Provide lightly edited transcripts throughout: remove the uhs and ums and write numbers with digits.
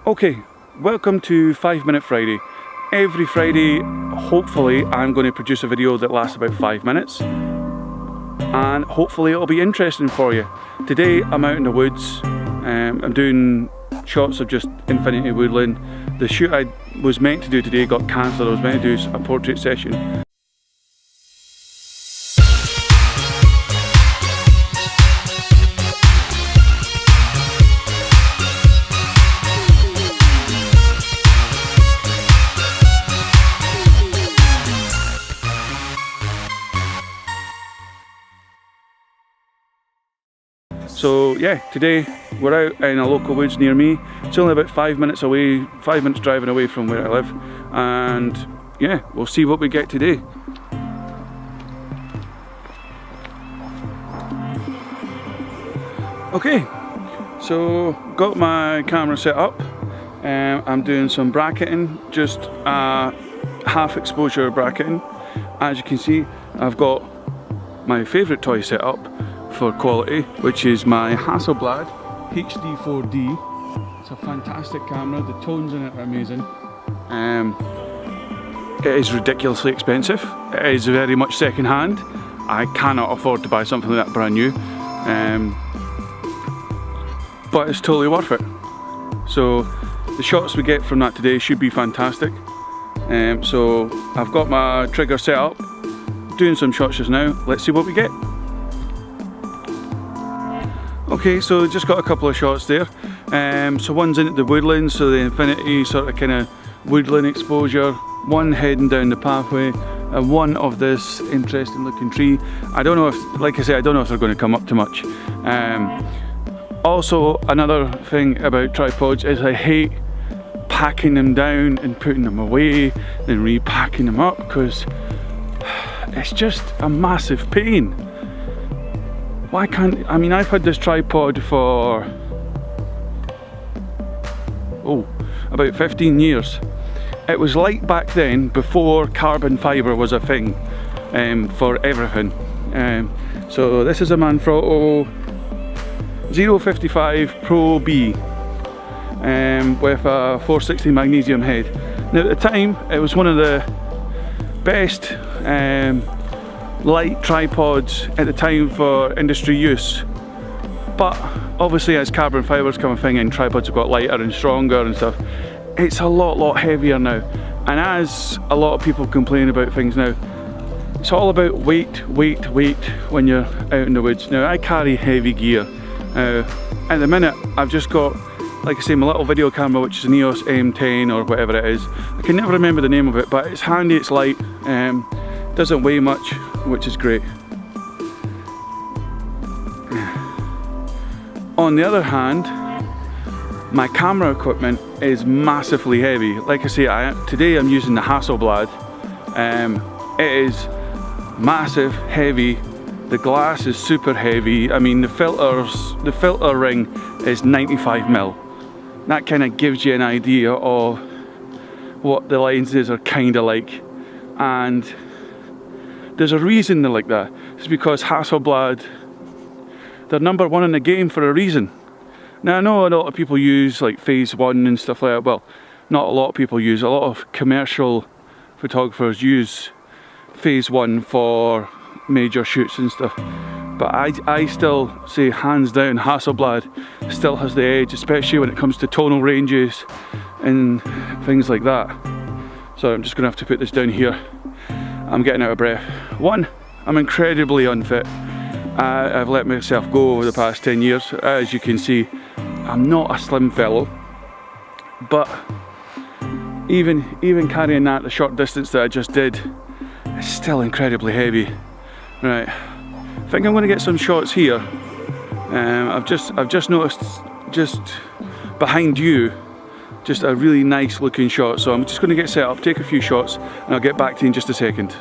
Okay, welcome to 5 Minute Friday. Every Friday, hopefully, I'm going to produce a video that lasts about 5 minutes. And hopefully it'll be interesting for you. Today I'm out in the woods. I'm doing shots of just infinity woodland. The shoot I was meant to do today got cancelled. I was meant to do a portrait session. So yeah, today we're out in a local woods near me. It's only about 5 minutes away, 5 minutes driving away from where I live. And yeah, we'll see what we get today. Okay, so got my camera set up. I'm doing some bracketing, just half exposure bracketing. As you can see, I've got my favourite toy set up for quality, which is my Hasselblad HD 4D. It's a fantastic camera, the tones in it are amazing. It is ridiculously expensive. It is very much second hand. I cannot afford to buy something like that brand new. But it's totally worth it. So the shots we get from that today should be fantastic. So I've got my trigger set up, doing some shots just now. Let's see what we get. Okay, so just got a couple of shots there. So one's in the woodlands, so the infinity sort of kind of woodland exposure. One heading down the pathway, and one of this interesting looking tree. I don't know if, like I said, I don't know if they're going to come up too much. Also, another thing about tripods is I hate packing them down and putting them away, then repacking them up, because it's just a massive pain. Why can't, I mean, I've had this tripod for, about 15 years. It was like back then, before carbon fibre was a thing for everything. So this is a Manfrotto 055 Pro B with a 460 magnesium head. Now at the time, it was one of the best light tripods at the time for industry use, but obviously as carbon fibres come a thing and tripods have got lighter and stronger and stuff, it's a lot heavier now. And as a lot of people complain about things now, it's all about weight when you're out in the woods. Now I carry heavy gear. At the minute I've just got, like I say, my little video camera, which is an EOS M10 or whatever it is. I can never remember the name of it, but it's handy, it's light, doesn't weigh much, which is great. On the other hand, my camera equipment is massively heavy. Like I say, today I'm using the Hasselblad. It is massive, heavy. The glass is super heavy. I mean, the filter ring is 95mm. That kind of gives you an idea of what the lenses are kind of like. And there's a reason they're like that. It's because Hasselblad, they're number one in the game for a reason. Now I know a lot of people use like phase 1 and stuff like that. Well, not a lot of people use, a lot of commercial photographers use phase 1 for major shoots and stuff. But I still say hands down Hasselblad still has the edge, especially when it comes to tonal ranges and things like that. So I'm just going to have to put this down here. I'm getting out of breath. One, I'm incredibly unfit. I've let myself go over the past 10 years. As you can see, I'm not a slim fellow, but even carrying that the short distance that I just did, it's still incredibly heavy. Right, I think I'm going to get some shots here. I've just noticed, just behind you, just a really nice looking shot. So I'm just going to get set up, take a few shots, and I'll get back to you in just a second.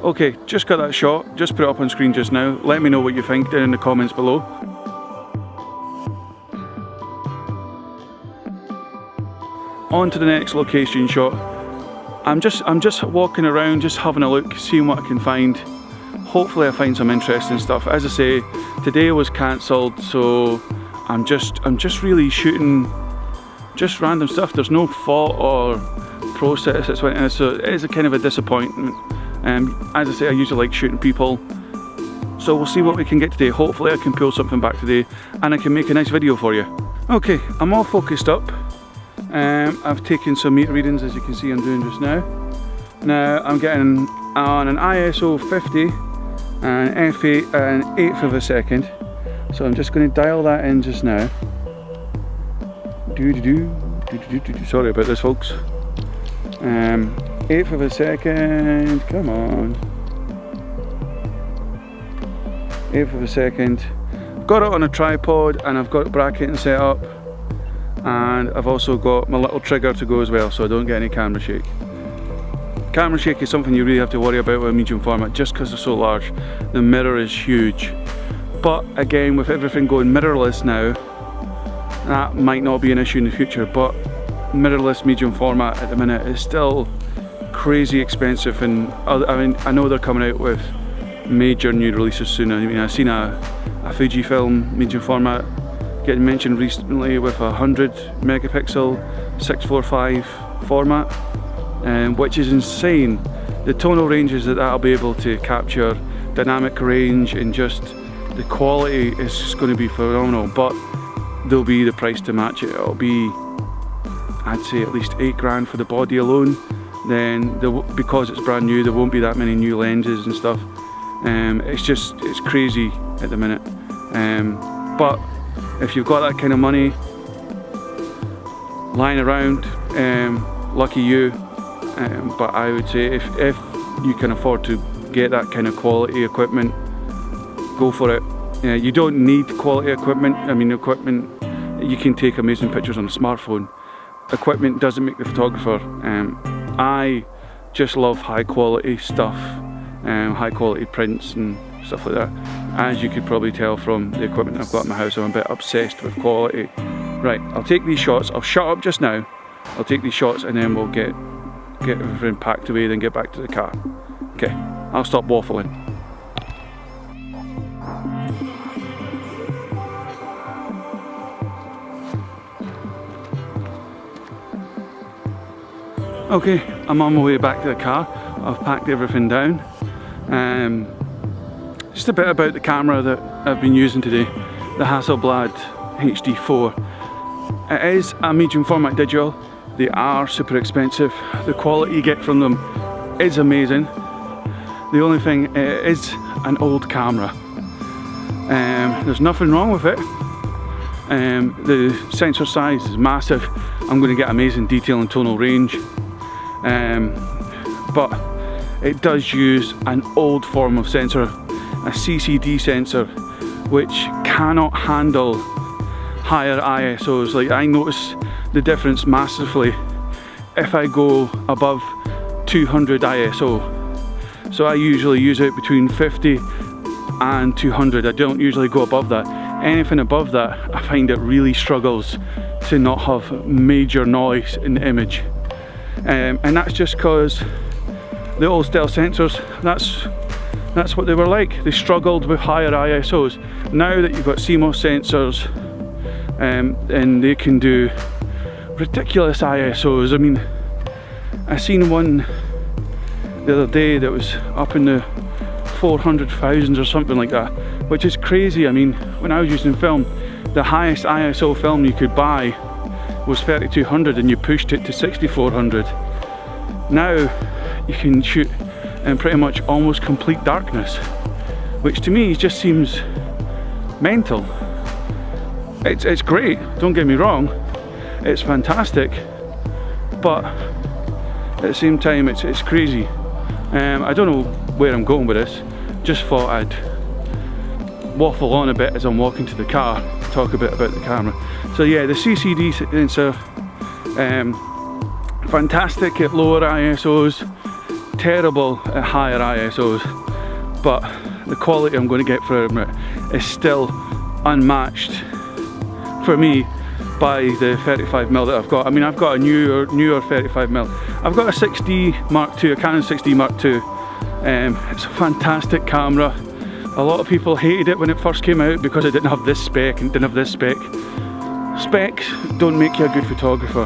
Okay, just got that shot, just put it up on screen just now. Let me know what you think down in the comments below. On to the next location shot. I'm just walking around, just having a look, seeing what I can find. Hopefully I find some interesting stuff. As I say, today was cancelled, so I'm just really shooting just random stuff. There's no thought or process that's went in it, so it is a kind of a disappointment. As I say, I usually like shooting people, so we'll see what we can get today. Hopefully I can pull something back today and I can make a nice video for you. Okay, I'm all focused up. I've taken some meter readings, as you can see I'm doing just now. Now I'm getting on an ISO 50 and f8 and 1/8 of a second. So I'm just going to dial that in just now. Sorry about this, folks. 1/8 of a second, come on. 1/8 of a second. Got it on a tripod and I've got bracketing set up, and I've also got my little trigger to go as well, so I don't get any camera shake. Camera shake is something you really have to worry about with a medium format just because they're so large. The mirror is huge, but again, with everything going mirrorless now, that might not be an issue in the future, but mirrorless medium format at the minute is still crazy expensive, and I know they're coming out with major new releases soon. I mean, I've seen a Fujifilm medium format getting mentioned recently with a 100 megapixel 645 format, which is insane. The tonal ranges that that'll be able to capture, dynamic range, and just the quality is just going to be phenomenal, but there'll be the price to match it. It'll be, I'd say, at least 8 grand for the body alone. Then because it's brand new, there won't be that many new lenses and stuff. It's crazy at the minute. But if you've got that kind of money lying around, lucky you. But I would say if you can afford to get that kind of quality equipment, go for it. You don't need quality equipment. I mean, equipment, you can take amazing pictures on a smartphone. Equipment doesn't make the photographer. I just love high quality stuff, high quality prints and stuff like that. As you could probably tell from the equipment I've got in my house, I'm a bit obsessed with quality. Right, I'll take these shots. I'll shut up just now. I'll take these shots and then we'll get everything packed away, then get back to the car. Okay, I'll stop waffling. Okay, I'm on my way back to the car. I've packed everything down. Just a bit about the camera that I've been using today, the Hasselblad HD4. It is a medium format digital. They are super expensive. The quality you get from them is amazing. The only thing, it is an old camera. There's nothing wrong with it. The sensor size is massive. I'm going to get amazing detail and tonal range. But it does use an old form of sensor, a CCD sensor, which cannot handle higher ISOs. Like, I notice the difference massively if I go above 200 ISO. So I usually use it between 50 and 200. I don't usually go above that. Anything above that, I find it really struggles to not have major noise in the image. And that's just because the old style sensors, that's what they were like. They struggled with higher ISOs. Now that you've got CMOS sensors, and they can do ridiculous ISOs. I mean, I seen one the other day that was up in the 400,000s or something like that, which is crazy. I mean, when I was using film, the highest ISO film you could buy was 3200 and you pushed it to 6400. Now you can shoot in pretty much almost complete darkness, which to me just seems mental. It's great, don't get me wrong, it's fantastic, but at the same time it's crazy. I don't know where I'm going with this, just thought I'd waffle on a bit as I'm walking to the car, talk a bit about the camera. So yeah, the CCD sensor, fantastic at lower ISOs, terrible at higher ISOs, but the quality I'm going to get from it is still unmatched for me by the 35mm that I've got. I mean, I've got a newer 35mm. I've got a 6D Mark II, a Canon 6D Mark II. It's a fantastic camera, A lot of people hated it when it first came out because it didn't have this spec and didn't have this spec. Specs don't make you a good photographer.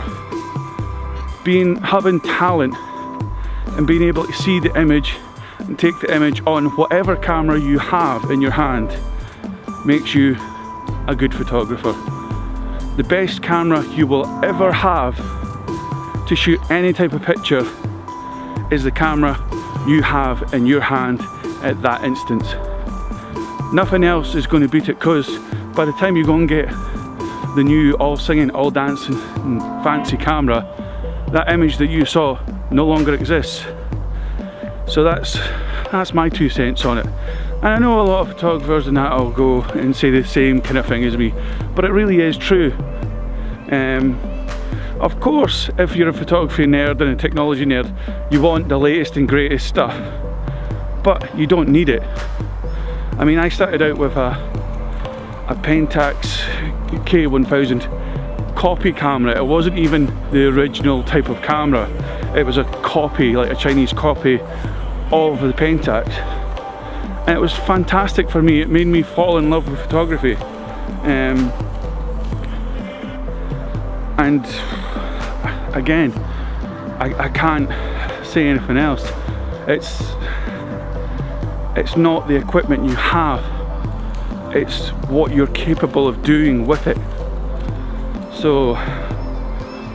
Having talent and being able to see the image and take the image on whatever camera you have in your hand makes you a good photographer. The best camera you will ever have to shoot any type of picture is the camera you have in your hand at that instance. Nothing else is going to beat it, because by the time you go and get the new all singing, all dancing and fancy camera, that image that you saw no longer exists. So that's my 2 cents on it. And I know a lot of photographers and that will go and say the same kind of thing as me, but it really is true. Of course, if you're a photography nerd and a technology nerd, you want the latest and greatest stuff, but you don't need it. I mean, I started out with a Pentax K1000 copy camera. It wasn't even the original type of camera. It was a copy, like a Chinese copy of the Pentax. And it was fantastic for me. It made me fall in love with photography. And again, I can't say anything else. It's not the equipment you have, it's what you're capable of doing with it. So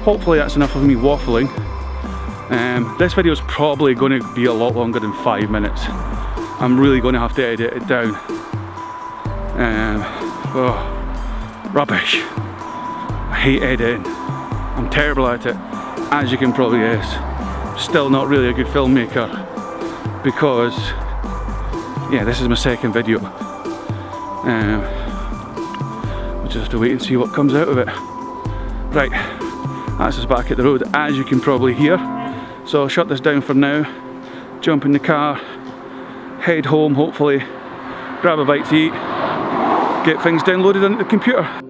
hopefully that's enough of me waffling. This video is probably going to be a lot longer than 5 minutes. I'm really going to have to edit it down. Rubbish. I hate editing. I'm terrible at it, as you can probably guess. Still not really a good filmmaker, because yeah, this is my second video. We'll just have to wait and see what comes out of it. Right, that's us back at the road, as you can probably hear. So I'll shut this down for now, jump in the car, head home hopefully, grab a bite to eat, get things downloaded onto the computer.